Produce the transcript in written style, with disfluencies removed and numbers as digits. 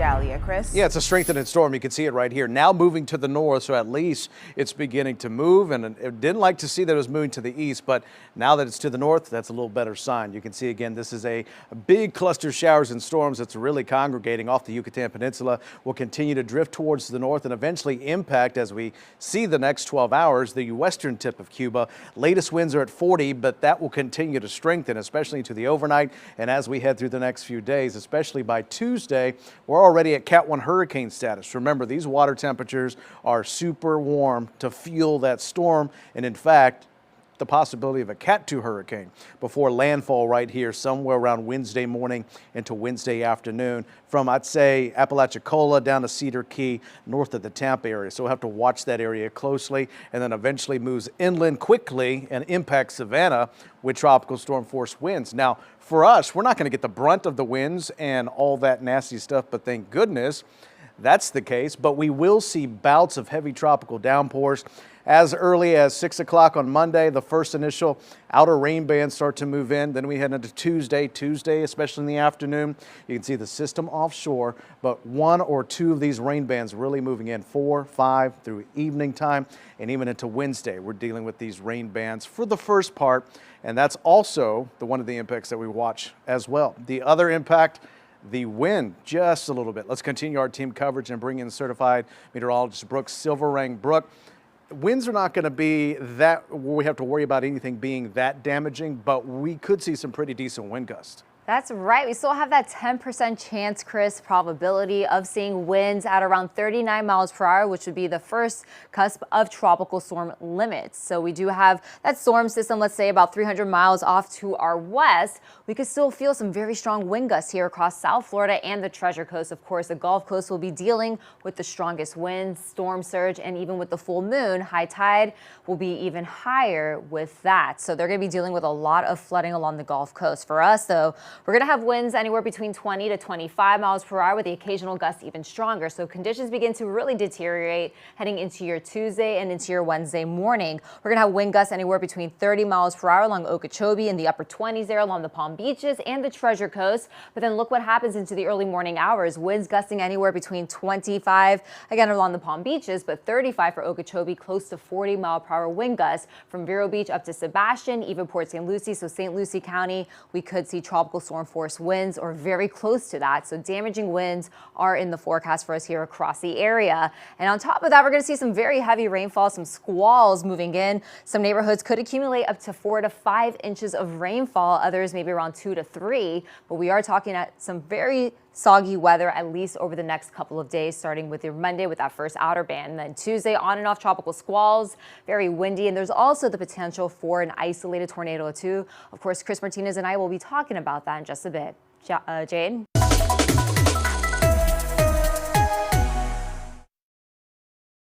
Vidalia. Chris? Yeah, it's a strengthening storm. You can see it right here. Now moving to the north, so at least it's beginning to move. And it didn't like to see that it was moving to the east, but now that it's to the north, that's a little better sign. You can see again, this is a big cluster of showers and storms that's really congregating off the Yucatan Peninsula. Will continue to drift towards the north and eventually impact, as we see the next 12 hours, the western tip of Cuba. Latest winds are at 40, but that will continue to strengthen, especially into the overnight and as we head through the next few days, especially by Tuesday. We're already at Cat 1 hurricane status. Remember, these water temperatures are super warm to fuel that storm, and in fact, the possibility of a Cat 2 hurricane before landfall right here somewhere around Wednesday morning into Wednesday afternoon from, I'd say, Apalachicola down to Cedar Key, north of the Tampa area. So we'll have to watch that area closely, and then eventually moves inland quickly and impacts Savannah with tropical storm force winds. Now, for us, we're not going to get the brunt of the winds and all that nasty stuff, but thank goodness that's the case. But we will see bouts of heavy tropical downpours as early as 6 o'clock on Monday. The first initial outer rain bands start to move in. Then we head into Tuesday, especially in the afternoon. You can see the system offshore, but one or two of these rain bands really moving in 4, 5 through evening time, and even into Wednesday. We're dealing with these rain bands for the first part, and that's also one of the impacts that we watch as well. The other impact, the wind, just a little bit. Let's continue our team coverage and bring in certified meteorologist Brooke Silverang. Brooke, winds are not going to be that we have to worry about anything being that damaging, but we could see some pretty decent wind gusts. That's right. We still have that 10% chance, Chris, probability of seeing winds at around 39 miles per hour, which would be the first cusp of tropical storm limits. So we do have that storm system, let's say about 300 miles off to our west. We could still feel some very strong wind gusts here across South Florida and the Treasure Coast. Of course, the Gulf Coast will be dealing with the strongest winds, storm surge, and even with the full moon, high tide will be even higher with that. So they're going to be dealing with a lot of flooding along the Gulf Coast. For us, though, we're going to have winds anywhere between 20 to 25 miles per hour with the occasional gusts even stronger. So conditions begin to really deteriorate heading into your Tuesday and into your Wednesday morning. We're going to have wind gusts anywhere between 30 miles per hour along Okeechobee in the upper 20s there along the Palm Beaches and the Treasure Coast. But then look what happens into the early morning hours. Winds gusting anywhere between 25, again, along the Palm Beaches, but 35 for Okeechobee, close to 40 mile per hour wind gusts from Vero Beach up to Sebastian, even Port St. Lucie. So St. Lucie County, we could see tropical storm force winds or very close to that. So damaging winds are in the forecast for us here across the area. And on top of that, we're going to see some very heavy rainfall, some squalls moving in. Some neighborhoods could accumulate up to 4 to 5 inches of rainfall. Others maybe around 2 to 3. But we are talking at some very soggy weather, at least over the next couple of days, starting with your Monday with that first outer band. And then Tuesday, on and off tropical squalls, very windy. And there's also the potential for an isolated tornado too. Of course, Chris Martinez and I will be talking about that in just a bit. Jade?